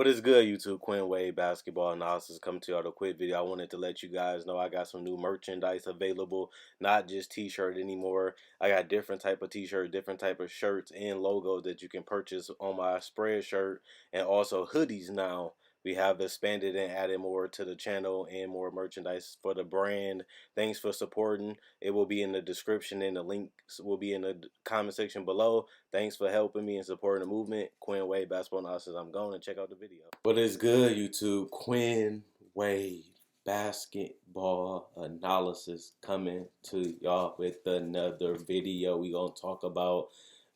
What is good, YouTube? Quinn Wade Basketball Analysis coming to y'all with a quick video. I wanted to let you guys know I got some new merchandise available, not just t-shirt anymore. I got different type of t-shirt, different type of shirts and logos that you can purchase on my spread shirt, and also hoodies now. We have expanded and added more to the channel and more merchandise for the brand. Thanks for supporting. It will be in the description and the links will be in the comment section below. Thanks for helping me and supporting the movement. Quinn Wade Basketball Analysis. I'm going to check out the video. What is good, YouTube? Quinn Wade Basketball Analysis coming to y'all with another video. We gonna talk about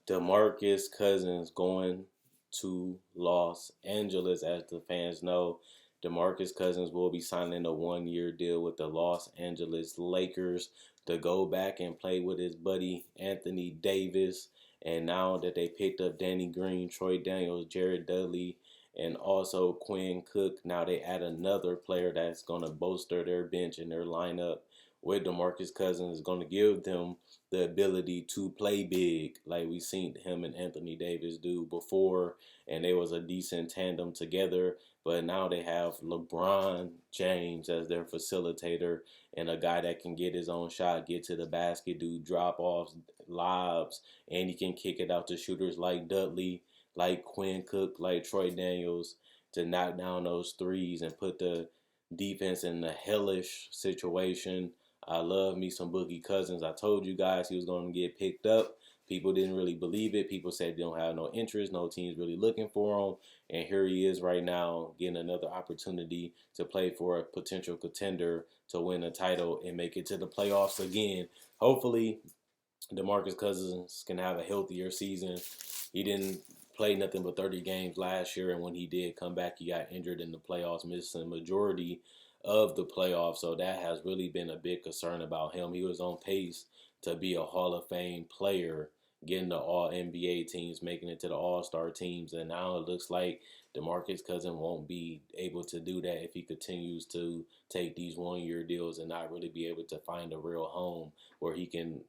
Demarcus Cousins going to Los Angeles. As the fans know, Demarcus Cousins will be signing a one-year deal with the Los Angeles Lakers to go back and play with his buddy Anthony Davis. And now that they picked up Danny Green, Troy Daniels, Jared Dudley, and also Quinn Cook, now they add another player that's going to bolster their bench and their lineup with Demarcus Cousins. Is going to give them the ability to play big like we seen him and Anthony Davis do before, and they was a decent tandem together. But now they have LeBron James as their facilitator and a guy that can get his own shot, get to the basket, do drop-offs, lobs, and he can kick it out to shooters like Dudley, like Quinn Cook, like Troy Daniels, to knock down those threes and put the defense in the hellish situation. I love me some Boogie Cousins. I told you guys he was going to get picked up. People didn't really believe it. People said they don't have no interest. No team's really looking for him. And here he is right now getting another opportunity to play for a potential contender to win a title and make it to the playoffs again. Hopefully, Demarcus Cousins can have a healthier season. He didn't play nothing but 30 games last year, and when he did come back, he got injured in the playoffs, missing the majority of the playoffs. So that has really been a big concern about him. He was on pace to be a Hall of Fame player, getting the All-NBA teams, making it to the All-Star teams, and now it looks like Demarcus Cousins won't be able to do that if he continues to take these one-year deals and not really be able to find a real home where he can,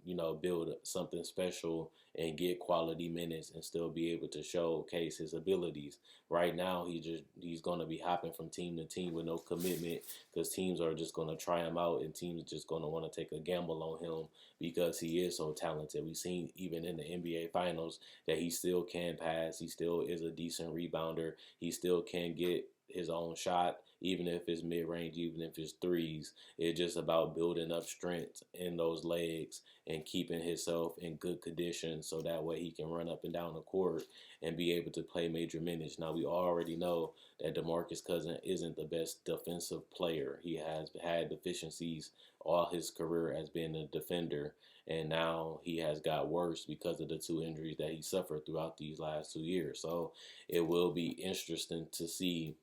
build something special and get quality minutes and still be able to showcase his abilities. Right now, he's going to be hopping from team to team with no commitment because teams are just going to try him out and teams just going to want to take a gamble on him because he is so talented. We've seen even in the NBA Finals that he still can pass. He still is a decent rebounder. He still can get his own shot, even if it's mid-range, even if it's threes. It's just about building up strength in those legs and keeping himself in good condition so that way he can run up and down the court and be able to play major minutes. Now, we already know that Demarcus Cousins isn't the best defensive player. He has had deficiencies all his career as being a defender, and now he has got worse because of the two injuries that he suffered throughout these last 2 years. So it will be interesting to see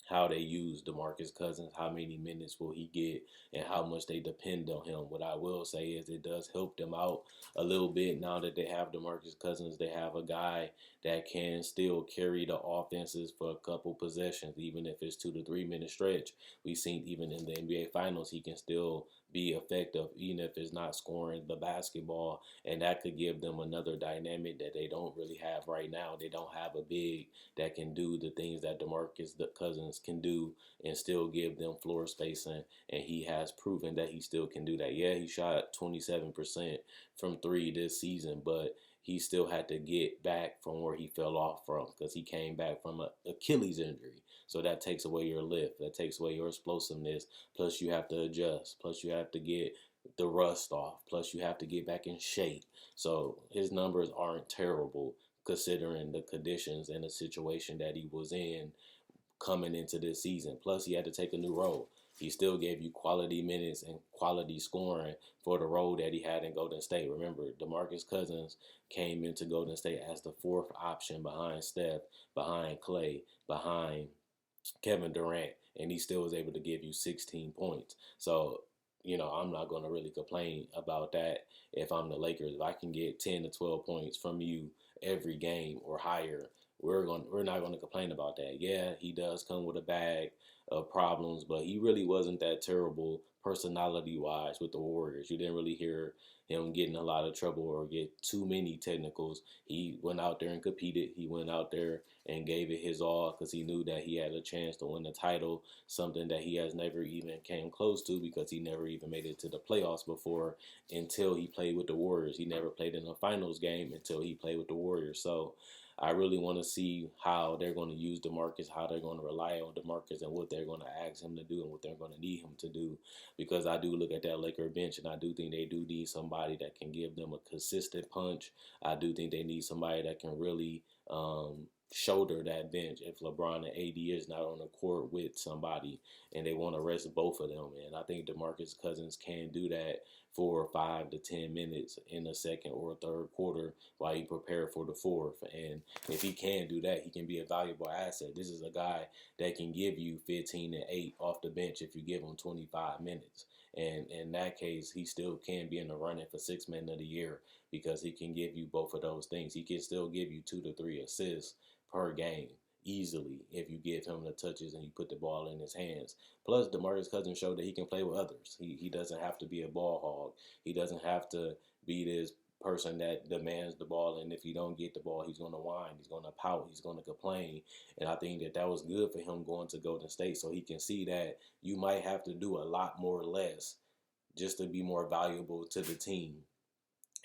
how they use Demarcus Cousins, how many minutes will he get, and how much they depend on him. What I will say is it does help them out a little bit now that they have Demarcus Cousins. They have a guy that can still carry the offenses for a couple possessions, even if it's 2 to 3 minute stretch. We've seen even in the NBA Finals, he can still be effective, even if it's not scoring the basketball, and that could give them another dynamic that they don't really have right now. They don't have a big that can do the things that Demarcus Cousins can do and still give them floor spacing, and he has proven that he still can do that. Yeah, he shot 27% from three this season, but he still had to get back from where he fell off from because he came back from an Achilles injury. So that takes away your lift. That takes away your explosiveness. Plus, you have to adjust. Plus, you have to get the rust off. Plus, you have to get back in shape. So his numbers aren't terrible considering the conditions and the situation that he was in coming into this season. Plus, he had to take a new role. He still gave you quality minutes and quality scoring for the role that he had in Golden State. Remember, Demarcus Cousins came into Golden State as the fourth option behind Steph, behind Clay, behind Kevin Durant, and he still was able to give you 16 points. So, I'm not going to really complain about that if I'm the Lakers. If I can get 10 to 12 points from you every game or higher, we're not going to complain about that. Yeah, he does come with a bag of problems, but he really wasn't that terrible personality wise with the Warriors. You didn't really hear him getting a lot of trouble or get too many technicals. He went out there and competed. He went out there and gave it his all because he knew that he had a chance to win the title, something that he has never even came close to because he never even made it to the playoffs before until he played with the Warriors. He never played in a finals game until he played with the Warriors. So I really want to see how they're going to use DeMarcus, how they're going to rely on DeMarcus, and what they're going to ask him to do and what they're going to need him to do. Because I do look at that Laker bench, and I do think they do need somebody that can give them a consistent punch. I do think they need somebody that can really shoulder that bench if LeBron and AD is not on the court with somebody and they want to rest both of them. And I think DeMarcus Cousins can do that for 5 to 10 minutes in the second or third quarter while he prepare for the fourth. And if he can do that, he can be a valuable asset. This is a guy that can give you 15 and 8 off the bench if you give him 25 minutes. And in that case, he still can be in the running for Sixth Man of the Year because he can give you both of those things. He can still give you 2 to 3 assists per game easily if you give him the touches and you put the ball in his hands. Plus, DeMarcus Cousins showed that he can play with others. He doesn't have to be a ball hog. He doesn't have to be this person that demands the ball, and if he don't get the ball, he's going to whine, he's going to pout, he's going to complain. And I think that that was good for him going to Golden State, so he can see that you might have to do a lot more or less just to be more valuable to the team.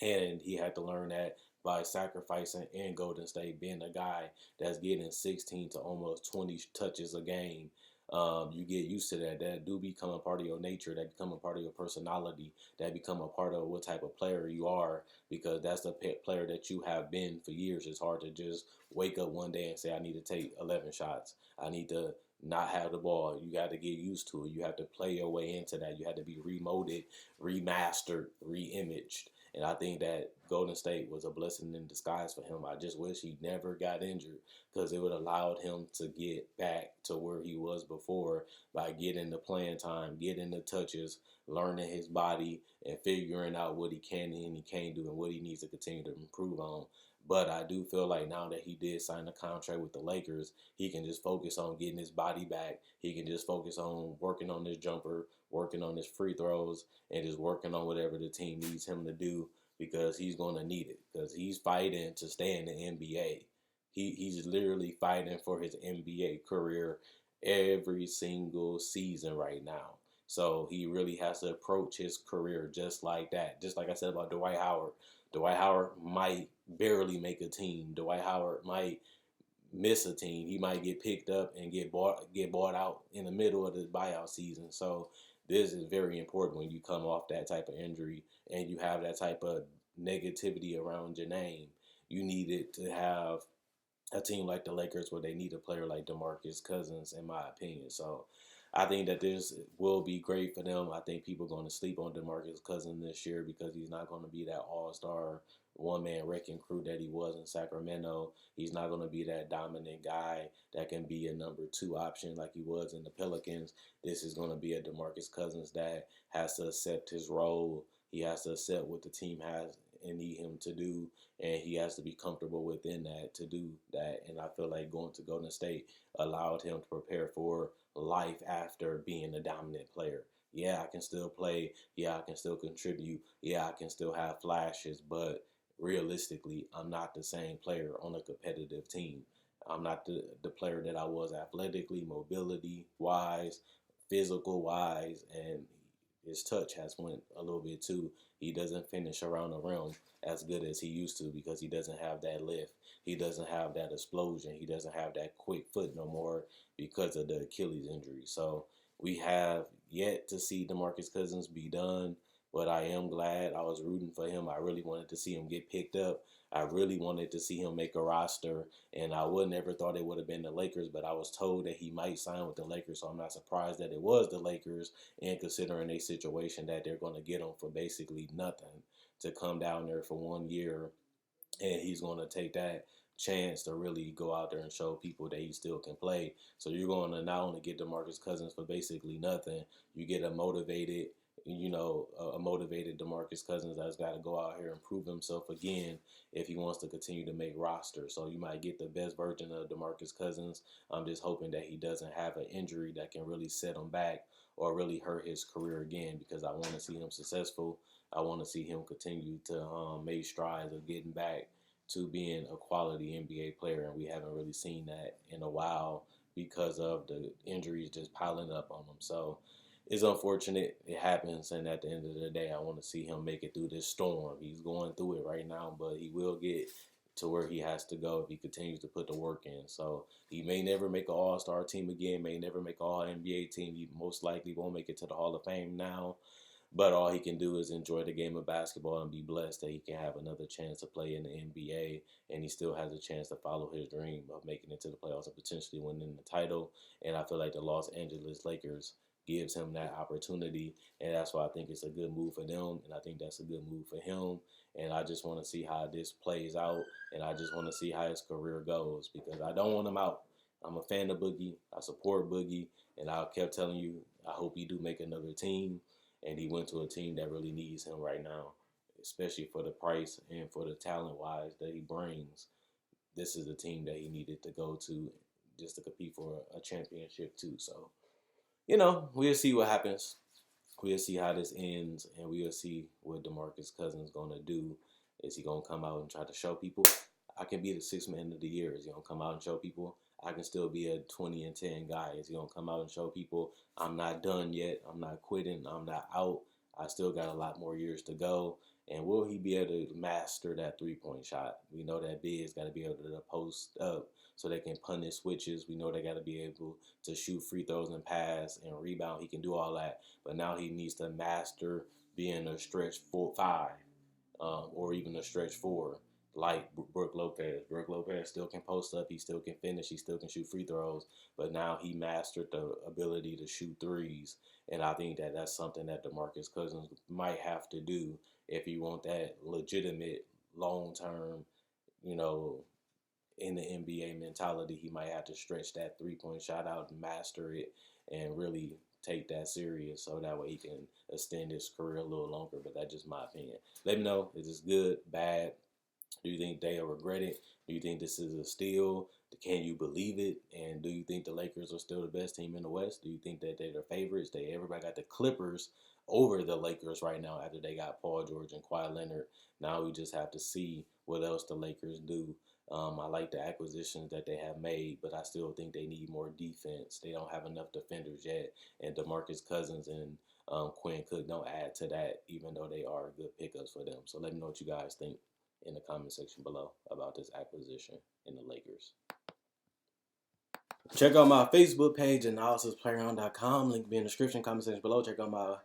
And he had to learn that by sacrificing in Golden State, being a guy that's getting 16 to almost 20 touches a game. You get used to that. That do become a part of your nature. That become a part of your personality. That become a part of what type of player you are, because that's the player that you have been for years. It's hard to just wake up one day and say, I need to take 11 shots. I need to not have the ball. You got to get used to it. You have to play your way into that. You have to be remolded, remastered, re-imaged. And I think that Golden State was a blessing in disguise for him. I just wish he never got injured because it would have allowed him to get back to where he was before by getting the playing time, getting the touches, learning his body, and figuring out what he can and he can't do and what he needs to continue to improve on. But I do feel like now that he did sign a contract with the Lakers, he can just focus on getting his body back. He can just focus on working on his jumper, working on his free throws, and just working on whatever the team needs him to do because he's going to need it because he's fighting to stay in the NBA. He's literally fighting for his NBA career every single season right now. So he really has to approach his career just like that. Just like I said about Dwight Howard. Dwight Howard might barely make a team. Dwight Howard might miss a team. He might get picked up and get bought out in the middle of the buyout season. So this is very important when you come off that type of injury and you have that type of negativity around your name. You needed to have a team like the Lakers where they need a player like DeMarcus Cousins, in my opinion. So I think that this will be great for them. I think people are going to sleep on DeMarcus Cousins this year because he's not going to be that all-star one-man wrecking crew that he was in Sacramento. He's not going to be that dominant guy that can be a number 2 option like he was in the Pelicans. This is going to be a DeMarcus Cousins that has to accept his role. He has to accept what the team has and need him to do, and he has to be comfortable within that to do that. And I feel like going to Golden State allowed him to prepare for life after being a dominant player. Yeah, I can still play. Yeah, I can still contribute. Yeah, I can still have flashes, but realistically, I'm not the same player on a competitive team. I'm not the player that I was athletically, mobility wise, physical wise, and his touch has went a little bit too. He doesn't finish around the rim as good as he used to because he doesn't have that lift. He doesn't have that explosion. He doesn't have that quick foot no more because of the Achilles injury. So we have yet to see DeMarcus Cousins be done, but I am glad. I was rooting for him. I really wanted to see him get picked up. I really wanted to see him make a roster, and I would never thought it would have been the Lakers, but I was told that he might sign with the Lakers, so I'm not surprised that it was the Lakers, and considering a situation that they're going to get him for basically nothing to come down there for 1 year, and he's going to take that chance to really go out there and show people that he still can play. So you're going to not only get DeMarcus Cousins for basically nothing, you get a motivated a motivated Demarcus Cousins that's got to go out here and prove himself again if he wants to continue to make roster. So you might get the best version of Demarcus Cousins. I'm just hoping that he doesn't have an injury that can really set him back or really hurt his career again, because I want to see him successful. I want to see him continue to make strides of getting back to being a quality NBA player, and we haven't really seen that in a while because of the injuries just piling up on him. So it's unfortunate. It happens, and at the end of the day, I want to see him make it through this storm. He's going through it right now, but he will get to where he has to go if he continues to put the work in. So he may never make an All-Star team again, may never make an All-NBA team. He most likely won't make it to the Hall of Fame now. But all he can do is enjoy the game of basketball and be blessed that he can have another chance to play in the NBA, and he still has a chance to follow his dream of making it to the playoffs and potentially winning the title. And I feel like the Los Angeles Lakers gives him that opportunity, and that's why I think it's a good move for them, and I think that's a good move for him. And I just want to see how this plays out, and I just want to see how his career goes, because I don't want him out. I'm a fan of Boogie. I support Boogie, and I kept telling you I hope he do make another team, and he went to a team that really needs him right now, especially for the price and for the talent-wise that he brings. This is the team that he needed to go to just to compete for a championship too. So, we'll see what happens. We'll see how this ends, and we'll see what Demarcus Cousins gonna do. Is he gonna come out and try to show people I can be the sixth man of the year? Is he gonna come out and show people I can still be a 20-10 guy? Is he gonna come out and show people I'm not done yet? I'm not quitting. I'm not out. I still got a lot more years to go. And will he be able to master that 3-point shot? We know that big's got to be able to post up so they can punish switches. We know they got to be able to shoot free throws and pass and rebound. He can do all that. But now he needs to master being a stretch 5, or even a stretch 4, like Brook Lopez. Brook Lopez still can post up. He still can finish. He still can shoot free throws. But now he mastered the ability to shoot threes. And I think that that's something that Demarcus Cousins might have to do if you want that legitimate long-term, you know, in the NBA mentality. He might have to stretch that 3-point shot out and master it and really take that serious, so that way he can extend his career a little longer. But that's just my opinion. Let me know, is this good, bad? Do you think they'll regret it? Do you think this is a steal? Can you believe it? And do you think the Lakers are still the best team in the West? Do you think that they're the favorites? Everybody got the Clippers over the Lakers right now after they got Paul George and Kawhi Leonard. Now we just have to see what else the Lakers do. I like the acquisitions that they have made, but I still think they need more defense. They don't have enough defenders yet, and DeMarcus Cousins and Quinn Cook don't add to that, even though they are good pickups for them. So let me know what you guys think in the comment section below about this acquisition in the Lakers. Check out my Facebook page, analysisplayground.com. Link be in the description, comment section below. Check out my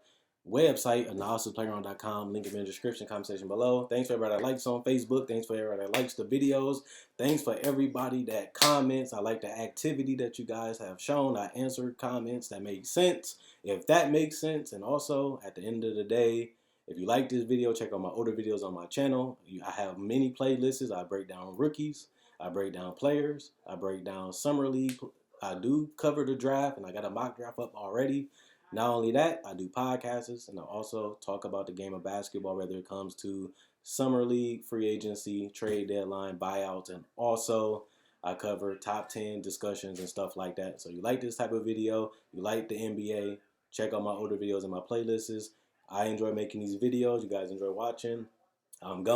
website, analysisplayground.com. Link in the description, comment section below. Thanks for everybody that likes on Facebook. Thanks for everybody that likes the videos. Thanks for everybody that comments. I like the activity that you guys have shown. I answered comments that make sense, if that makes sense. And also, at the end of the day, if you like this video, check out my older videos on my channel. I have many playlists. I break down rookies. I break down players. I break down summer league. I do cover the draft, and I got a mock draft up already. Not only that, I do podcasts, and I also talk about the game of basketball, whether it comes to summer league, free agency, trade deadline, buyouts, and also I cover top 10 discussions and stuff like that. So you like this type of video, you like the NBA, check out my older videos and my playlists. I enjoy making these videos. You guys enjoy watching. I'm gone.